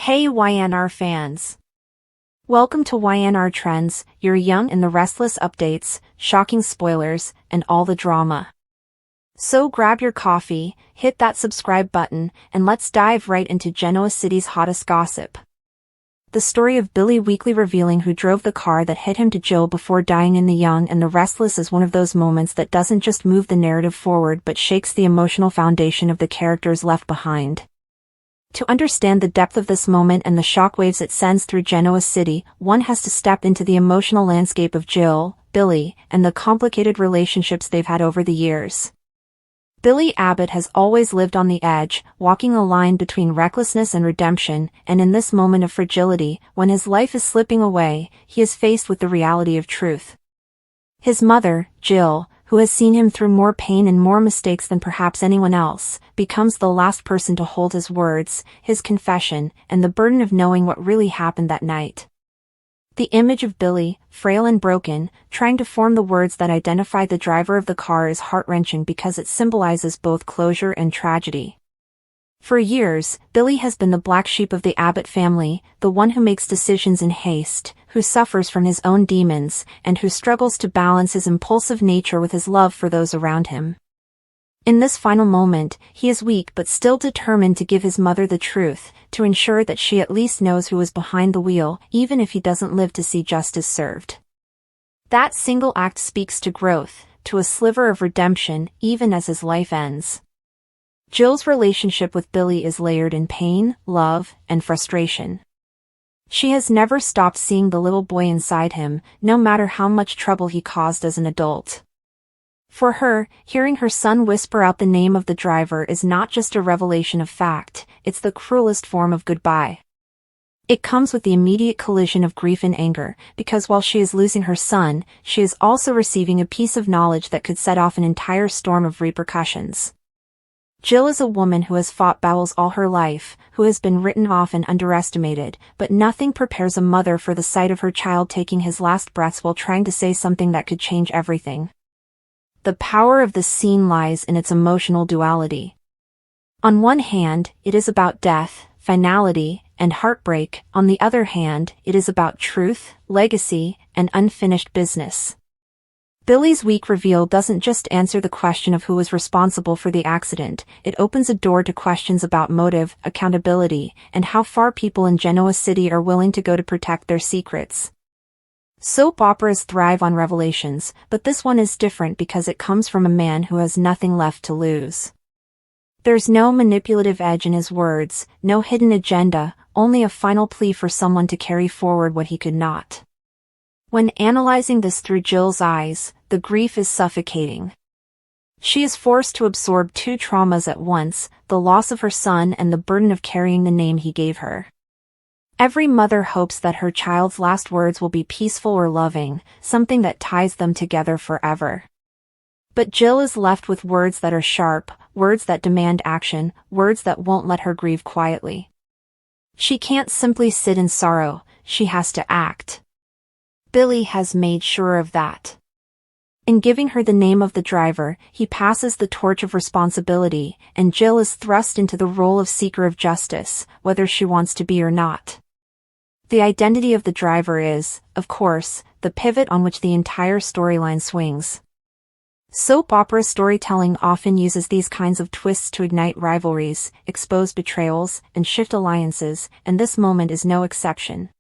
Hey YNR fans! Welcome to YNR Trends, your young and the restless updates, shocking spoilers, and all the drama. So grab your coffee, hit that subscribe button, and let's dive right into Genoa City's hottest gossip. The story of Billy Weekly revealing who drove the car that hit him to Jill before dying in The Young and the Restless is one of those moments that doesn't just move the narrative forward but shakes the emotional foundation of the characters left behind. To understand the depth of this moment and the shockwaves it sends through Genoa City, one has to step into the emotional landscape of Jill, Billy, and the complicated relationships they've had over the years. Billy Abbott has always lived on the edge, walking a line between recklessness and redemption, and in this moment of fragility, when his life is slipping away, he is faced with the reality of truth. His mother, Jill, who has seen him through more pain and more mistakes than perhaps anyone else, becomes the last person to hold his words, his confession, and the burden of knowing what really happened that night. The image of Billy, frail and broken, trying to form the words that identify the driver of the car is heart-wrenching because it symbolizes both closure and tragedy. For years, Billy has been the black sheep of the Abbott family, the one who makes decisions in haste, who suffers from his own demons, and who struggles to balance his impulsive nature with his love for those around him. In this final moment, he is weak but still determined to give his mother the truth, to ensure that she at least knows who is behind the wheel, even if he doesn't live to see justice served. That single act speaks to growth, to a sliver of redemption, even as his life ends. Jill's relationship with Billy is layered in pain, love, and frustration. She has never stopped seeing the little boy inside him, no matter how much trouble he caused as an adult. For her, hearing her son whisper out the name of the driver is not just a revelation of fact, it's the cruelest form of goodbye. It comes with the immediate collision of grief and anger, because while she is losing her son, she is also receiving a piece of knowledge that could set off an entire storm of repercussions. Jill is a woman who has fought battles all her life, who has been written off and underestimated, but nothing prepares a mother for the sight of her child taking his last breaths while trying to say something that could change everything. The power of this scene lies in its emotional duality. On one hand, it is about death, finality, and heartbreak. On the other hand, it is about truth, legacy, and unfinished business. Billy's weak reveal doesn't just answer the question of who was responsible for the accident, it opens a door to questions about motive, accountability, and how far people in Genoa City are willing to go to protect their secrets. Soap operas thrive on revelations, but this one is different because it comes from a man who has nothing left to lose. There's no manipulative edge in his words, no hidden agenda, only a final plea for someone to carry forward what he could not. When analyzing this through Jill's eyes, the grief is suffocating. She is forced to absorb two traumas at once, the loss of her son and the burden of carrying the name he gave her. Every mother hopes that her child's last words will be peaceful or loving, something that ties them together forever. But Jill is left with words that are sharp, words that demand action, words that won't let her grieve quietly. She can't simply sit in sorrow, she has to act. Billy has made sure of that. In giving her the name of the driver, he passes the torch of responsibility, and Jill is thrust into the role of seeker of justice, whether she wants to be or not. The identity of the driver is, of course, the pivot on which the entire storyline swings. Soap opera storytelling often uses these kinds of twists to ignite rivalries, expose betrayals, and shift alliances, and this moment is no exception.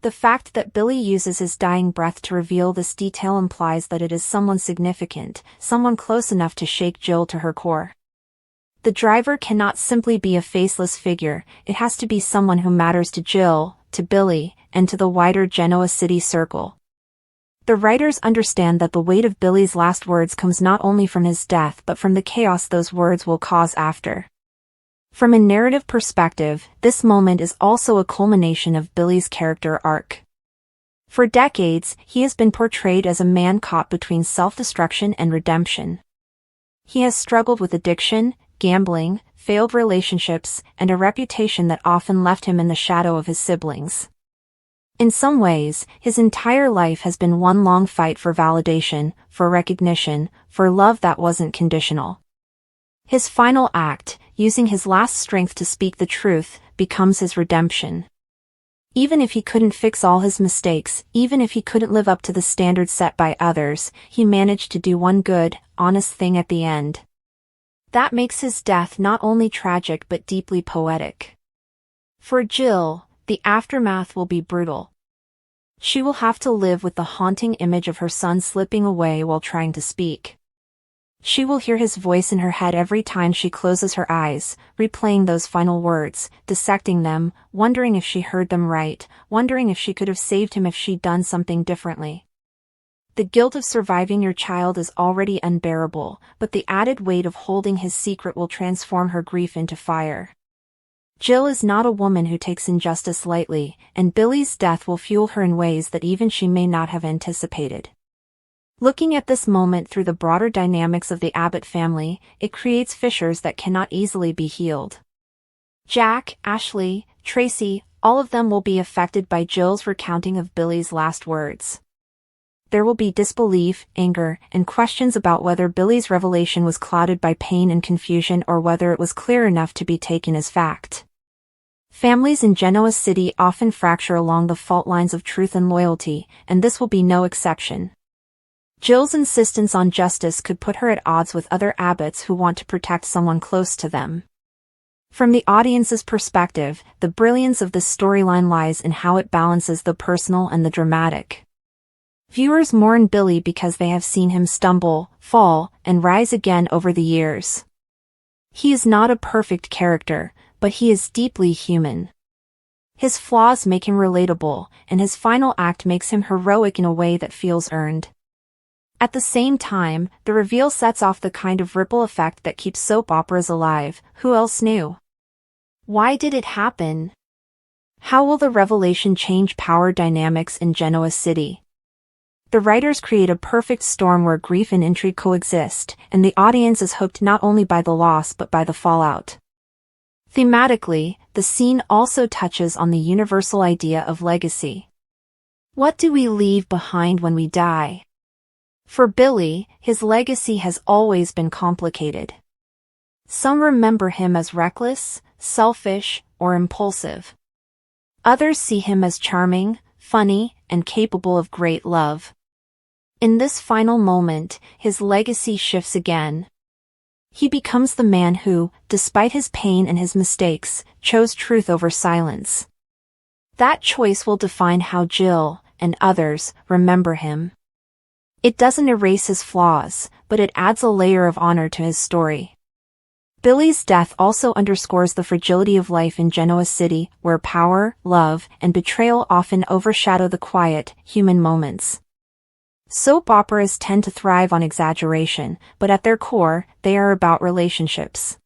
The fact that Billy uses his dying breath to reveal this detail implies that it is someone significant, someone close enough to shake Jill to her core. The driver cannot simply be a faceless figure, it has to be someone who matters to Jill, to Billy, and to the wider Genoa City circle. The writers understand that the weight of Billy's last words comes not only from his death but from the chaos those words will cause after. From a narrative perspective, this moment is also a culmination of Billy's character arc. For decades, he has been portrayed as a man caught between self-destruction and redemption. He has struggled with addiction, gambling, failed relationships, and a reputation that often left him in the shadow of his siblings. In some ways, his entire life has been one long fight for validation, for recognition, for love that wasn't conditional. His final act, using his last strength to speak the truth, becomes his redemption. Even if he couldn't fix all his mistakes, even if he couldn't live up to the standards set by others, he managed to do one good, honest thing at the end. That makes his death not only tragic but deeply poetic. For Jill, the aftermath will be brutal. She will have to live with the haunting image of her son slipping away while trying to speak. She will hear his voice in her head every time she closes her eyes, replaying those final words, dissecting them, wondering if she heard them right, wondering if she could have saved him if she'd done something differently. The guilt of surviving your child is already unbearable, but the added weight of holding his secret will transform her grief into fire. Jill is not a woman who takes injustice lightly, and Billy's death will fuel her in ways that even she may not have anticipated. Looking at this moment through the broader dynamics of the Abbott family, it creates fissures that cannot easily be healed. Jack, Ashley, Tracy, all of them will be affected by Jill's recounting of Billy's last words. There will be disbelief, anger, and questions about whether Billy's revelation was clouded by pain and confusion or whether it was clear enough to be taken as fact. Families in Genoa City often fracture along the fault lines of truth and loyalty, and this will be no exception. Jill's insistence on justice could put her at odds with other Abbotts who want to protect someone close to them. From the audience's perspective, the brilliance of this storyline lies in how it balances the personal and the dramatic. Viewers mourn Billy because they have seen him stumble, fall, and rise again over the years. He is not a perfect character, but he is deeply human. His flaws make him relatable, and his final act makes him heroic in a way that feels earned. At the same time, the reveal sets off the kind of ripple effect that keeps soap operas alive. Who else knew? Why did it happen? How will the revelation change power dynamics in Genoa City? The writers create a perfect storm where grief and intrigue coexist, and the audience is hooked not only by the loss but by the fallout. Thematically, the scene also touches on the universal idea of legacy. What do we leave behind when we die? For Billy, his legacy has always been complicated. Some remember him as reckless, selfish, or impulsive. Others see him as charming, funny, and capable of great love. In this final moment, his legacy shifts again. He becomes the man who, despite his pain and his mistakes, chose truth over silence. That choice will define how Jill, and others, remember him. It doesn't erase his flaws, but it adds a layer of honor to his story. Billy's death also underscores the fragility of life in Genoa City, where power, love, and betrayal often overshadow the quiet, human moments. Soap operas tend to thrive on exaggeration, but at their core, they are about relationships.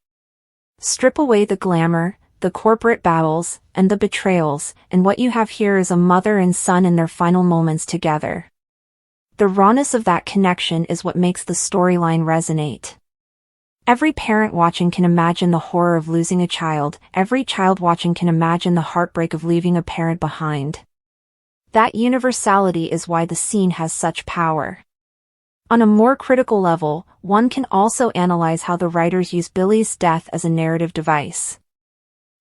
Strip away the glamour, the corporate battles, and the betrayals, and what you have here is a mother and son in their final moments together. The rawness of that connection is what makes the storyline resonate. Every parent watching can imagine the horror of losing a child, every child watching can imagine the heartbreak of leaving a parent behind. That universality is why the scene has such power. On a more critical level, one can also analyze how the writers use Billy's death as a narrative device.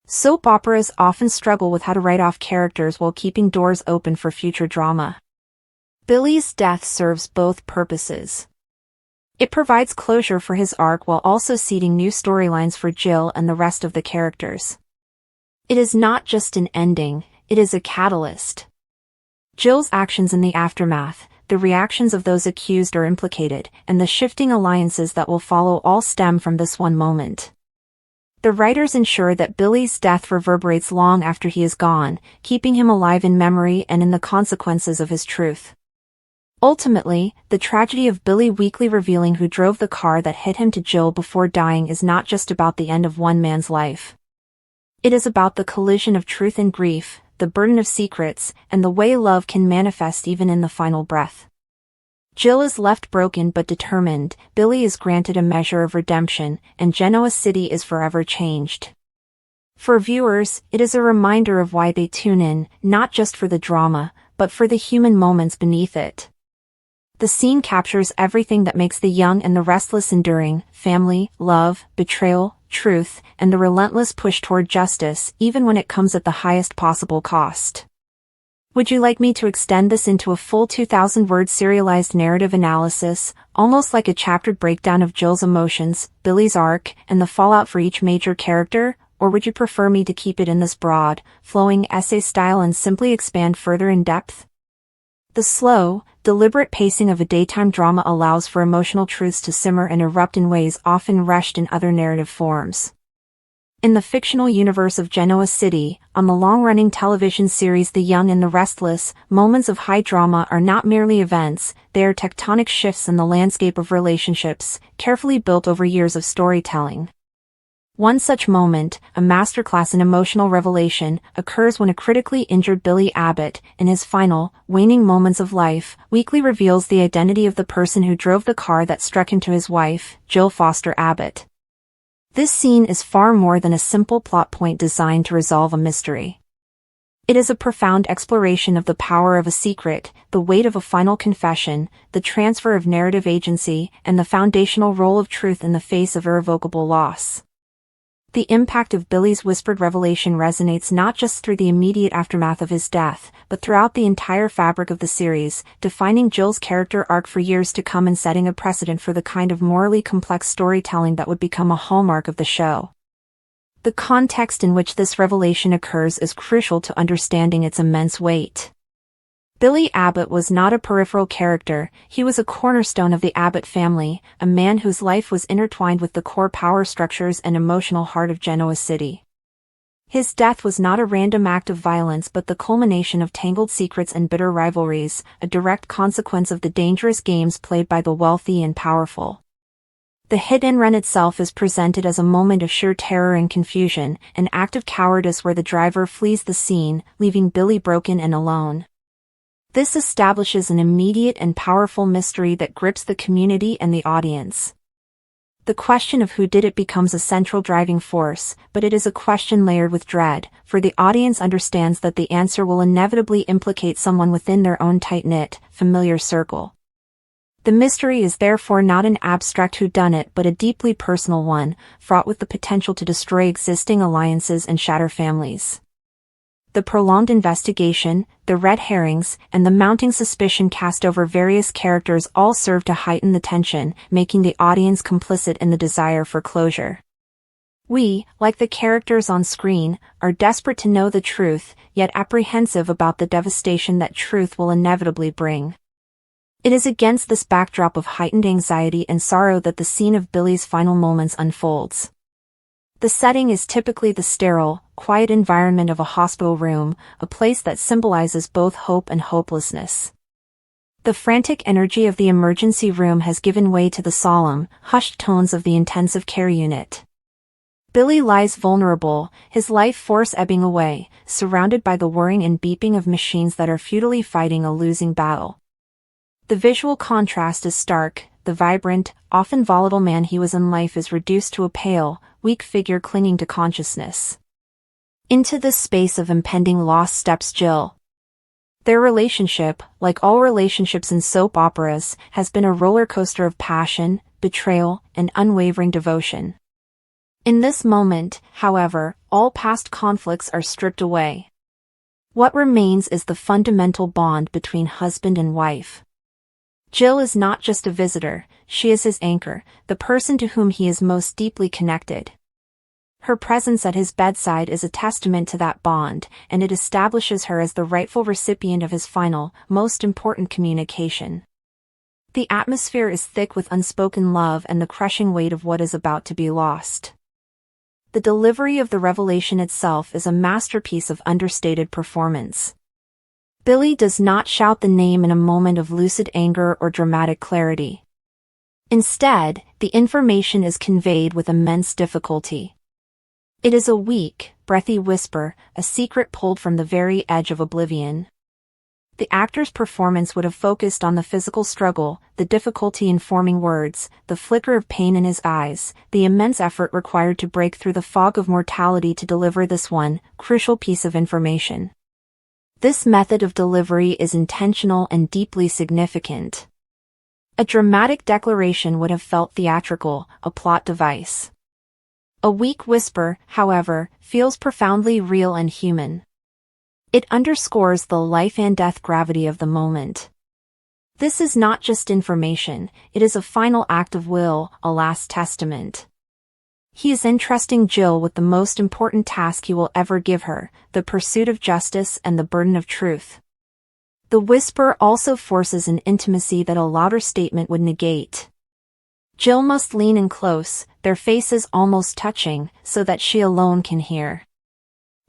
Soap operas often struggle with how to write off characters while keeping doors open for future drama. Billy's death serves both purposes. It provides closure for his arc while also seeding new storylines for Jill and the rest of the characters. It is not just an ending, it is a catalyst. Jill's actions in the aftermath, the reactions of those accused or implicated, and the shifting alliances that will follow all stem from this one moment. The writers ensure that Billy's death reverberates long after he is gone, keeping him alive in memory and in the consequences of his truth. Ultimately, the tragedy of Billy weakly revealing who drove the car that hit him to Jill before dying is not just about the end of one man's life. It is about the collision of truth and grief, the burden of secrets, and the way love can manifest even in the final breath. Jill is left broken but determined, Billy is granted a measure of redemption, and Genoa City is forever changed. For viewers, it is a reminder of why they tune in, not just for the drama, but for the human moments beneath it. The scene captures everything that makes the young and the restless enduring: family, love, betrayal, truth, and the relentless push toward justice, even when it comes at the highest possible cost. Would you like me to extend this into a full 2,000-word serialized narrative analysis, almost like a chaptered breakdown of Jill's emotions, Billy's arc, and the fallout for each major character, or would you prefer me to keep it in this broad, flowing essay style and simply expand further in depth? The slow, deliberate pacing of a daytime drama allows for emotional truths to simmer and erupt in ways often rushed in other narrative forms. In the fictional universe of Genoa City, on the long-running television series The Young and the Restless, moments of high drama are not merely events, they are tectonic shifts in the landscape of relationships, carefully built over years of storytelling. One such moment, a masterclass in emotional revelation, occurs when a critically injured Billy Abbott, in his final, waning moments of life, weakly reveals the identity of the person who drove the car that struck him to his wife, Jill Foster Abbott. This scene is far more than a simple plot point designed to resolve a mystery. It is a profound exploration of the power of a secret, the weight of a final confession, the transfer of narrative agency, and the foundational role of truth in the face of irrevocable loss. The impact of Billy's whispered revelation resonates not just through the immediate aftermath of his death, but throughout the entire fabric of the series, defining Jill's character arc for years to come and setting a precedent for the kind of morally complex storytelling that would become a hallmark of the show. The context in which this revelation occurs is crucial to understanding its immense weight. Billy Abbott was not a peripheral character, he was a cornerstone of the Abbott family, a man whose life was intertwined with the core power structures and emotional heart of Genoa City. His death was not a random act of violence but the culmination of tangled secrets and bitter rivalries, a direct consequence of the dangerous games played by the wealthy and powerful. The hit-and-run itself is presented as a moment of sheer terror and confusion, an act of cowardice where the driver flees the scene, leaving Billy broken and alone. This establishes an immediate and powerful mystery that grips the community and the audience. The question of who did it becomes a central driving force, but it is a question layered with dread, for the audience understands that the answer will inevitably implicate someone within their own tight-knit, familiar circle. The mystery is therefore not an abstract whodunit but a deeply personal one, fraught with the potential to destroy existing alliances and shatter families. The prolonged investigation, the red herrings, and the mounting suspicion cast over various characters all serve to heighten the tension, making the audience complicit in the desire for closure. We, like the characters on screen, are desperate to know the truth, yet apprehensive about the devastation that truth will inevitably bring. It is against this backdrop of heightened anxiety and sorrow that the scene of Billy's final moments unfolds. The setting is typically the sterile, quiet environment of a hospital room, a place that symbolizes both hope and hopelessness. The frantic energy of the emergency room has given way to the solemn, hushed tones of the intensive care unit. Billy lies vulnerable, his life force ebbing away, surrounded by the whirring and beeping of machines that are futilely fighting a losing battle. The visual contrast is stark. The vibrant, often volatile man he was in life is reduced to a pale, weak figure clinging to consciousness. Into this space of impending loss steps Jill. Their relationship, like all relationships in soap operas, has been a roller coaster of passion, betrayal, and unwavering devotion. In this moment, however, all past conflicts are stripped away. What remains is the fundamental bond between husband and wife. Jill is not just a visitor, she is his anchor, the person to whom he is most deeply connected. Her presence at his bedside is a testament to that bond, and it establishes her as the rightful recipient of his final, most important communication. The atmosphere is thick with unspoken love and the crushing weight of what is about to be lost. The delivery of the revelation itself is a masterpiece of understated performance. Billy does not shout the name in a moment of lucid anger or dramatic clarity. Instead, the information is conveyed with immense difficulty. It is a weak, breathy whisper, a secret pulled from the very edge of oblivion. The actor's performance would have focused on the physical struggle, the difficulty in forming words, the flicker of pain in his eyes, the immense effort required to break through the fog of mortality to deliver this one, crucial piece of information. This method of delivery is intentional and deeply significant. A dramatic declaration would have felt theatrical, a plot device. A weak whisper, however, feels profoundly real and human. It underscores the life and death gravity of the moment. This is not just information, it is a final act of will, a last testament. He is entrusting Jill with the most important task he will ever give her, the pursuit of justice and the burden of truth. The whisper also forces an intimacy that a louder statement would negate. Jill must lean in close, their faces almost touching, so that she alone can hear.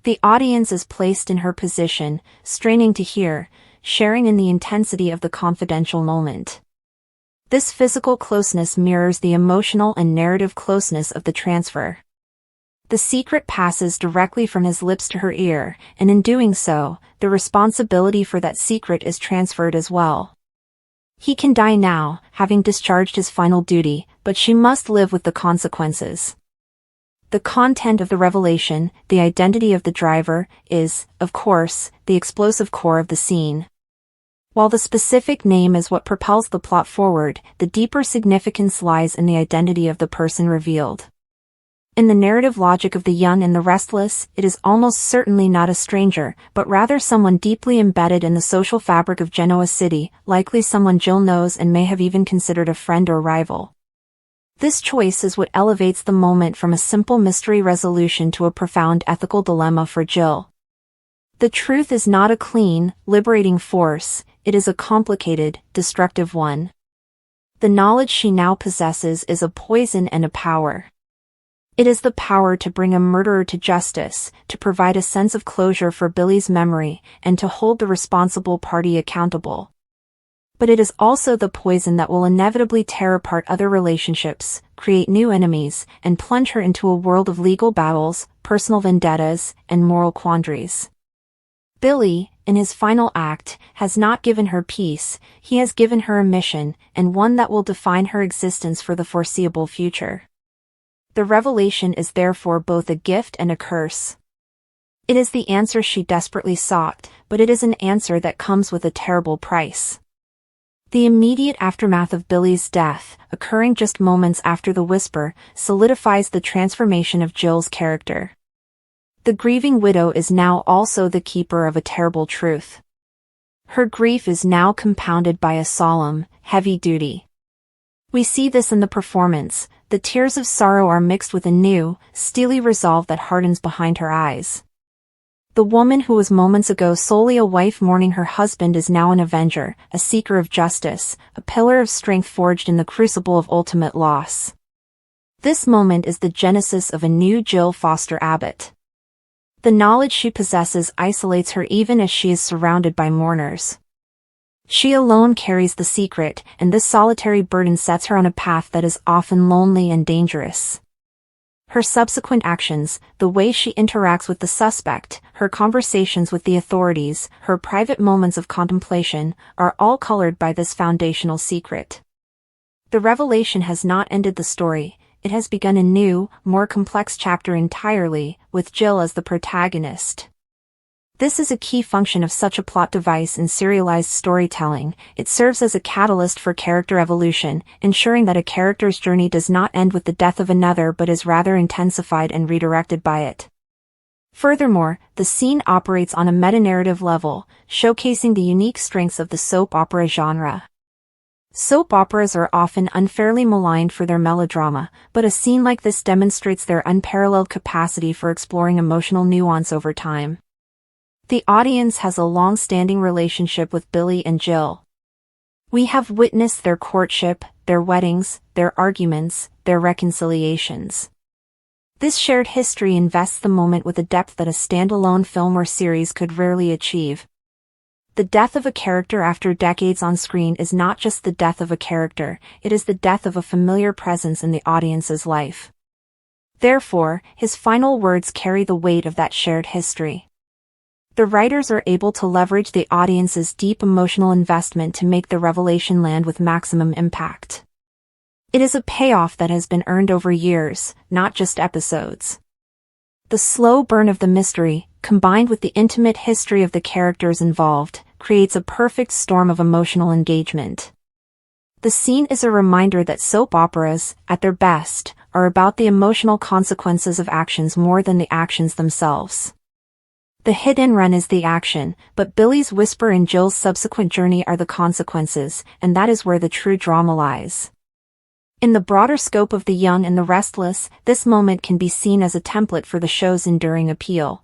The audience is placed in her position, straining to hear, sharing in the intensity of the confidential moment. This physical closeness mirrors the emotional and narrative closeness of the transfer. The secret passes directly from his lips to her ear, and in doing so, the responsibility for that secret is transferred as well. He can die now, having discharged his final duty, but she must live with the consequences. The content of the revelation, the identity of the driver, is, of course, the explosive core of the scene. While the specific name is what propels the plot forward, the deeper significance lies in the identity of the person revealed. In the narrative logic of The Young and the Restless, it is almost certainly not a stranger, but rather someone deeply embedded in the social fabric of Genoa City, likely someone Jill knows and may have even considered a friend or rival. This choice is what elevates the moment from a simple mystery resolution to a profound ethical dilemma for Jill. The truth is not a clean, liberating force, it is a complicated, destructive one. The knowledge she now possesses is a poison and a power. It is the power to bring a murderer to justice, to provide a sense of closure for Billy's memory, and to hold the responsible party accountable. But it is also the poison that will inevitably tear apart other relationships, create new enemies, and plunge her into a world of legal battles, personal vendettas, and moral quandaries. Billy, in his final act, has not given her peace, he has given her a mission, and one that will define her existence for the foreseeable future. The revelation is therefore both a gift and a curse. It is the answer she desperately sought, but it is an answer that comes with a terrible price. The immediate aftermath of Billy's death, occurring just moments after the whisper, solidifies the transformation of Jill's character. The grieving widow is now also the keeper of a terrible truth. Her grief is now compounded by a solemn, heavy duty. We see this in the performance, the tears of sorrow are mixed with a new, steely resolve that hardens behind her eyes. The woman who was moments ago solely a wife mourning her husband is now an avenger, a seeker of justice, a pillar of strength forged in the crucible of ultimate loss. This moment is the genesis of a new Jill Foster Abbott. The knowledge she possesses isolates her even as she is surrounded by mourners. She alone carries the secret, and this solitary burden sets her on a path that is often lonely and dangerous. Her subsequent actions, the way she interacts with the suspect, her conversations with the authorities, her private moments of contemplation, are all colored by this foundational secret. The revelation has not ended the story, it has begun a new, more complex chapter entirely, with Jill as the protagonist. This is a key function of such a plot device in serialized storytelling. It serves as a catalyst for character evolution, ensuring that a character's journey does not end with the death of another but is rather intensified and redirected by it. Furthermore, the scene operates on a meta-narrative level, showcasing the unique strengths of the soap opera genre. Soap operas are often unfairly maligned for their melodrama, but a scene like this demonstrates their unparalleled capacity for exploring emotional nuance over time. The audience has a long-standing relationship with Billy and Jill. We have witnessed their courtship, their weddings, their arguments, their reconciliations. This shared history invests the moment with a depth that a standalone film or series could rarely achieve. The death of a character after decades on screen is not just the death of a character, it is the death of a familiar presence in the audience's life. Therefore, his final words carry the weight of that shared history. The writers are able to leverage the audience's deep emotional investment to make the revelation land with maximum impact. It is a payoff that has been earned over years, not just episodes. The slow burn of the mystery, combined with the intimate history of the characters involved, creates a perfect storm of emotional engagement. The scene is a reminder that soap operas, at their best, are about the emotional consequences of actions more than the actions themselves. The hit-and-run is the action, but Billy's whisper and Jill's subsequent journey are the consequences, and that is where the true drama lies. In the broader scope of The Young and the Restless, this moment can be seen as a template for the show's enduring appeal.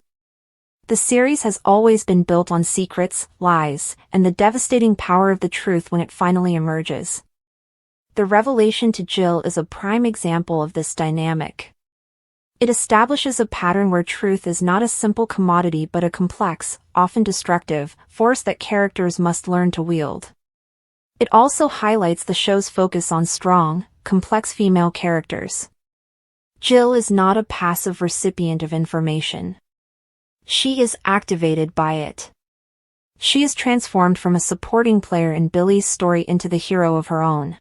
The series has always been built on secrets, lies, and the devastating power of the truth when it finally emerges. The revelation to Jill is a prime example of this dynamic. It establishes a pattern where truth is not a simple commodity but a complex, often destructive, force that characters must learn to wield. It also highlights the show's focus on strong, complex female characters. Jill is not a passive recipient of information. She is activated by it. She is transformed from a supporting player in Billy's story into the hero of her own.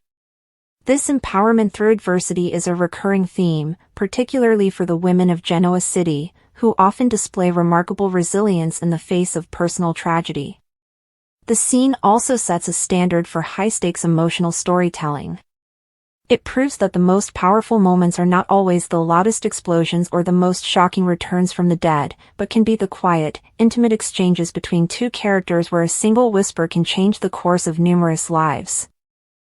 This empowerment through adversity is a recurring theme, particularly for the women of Genoa City, who often display remarkable resilience in the face of personal tragedy. The scene also sets a standard for high-stakes emotional storytelling. It proves that the most powerful moments are not always the loudest explosions or the most shocking returns from the dead, but can be the quiet, intimate exchanges between two characters where a single whisper can change the course of numerous lives.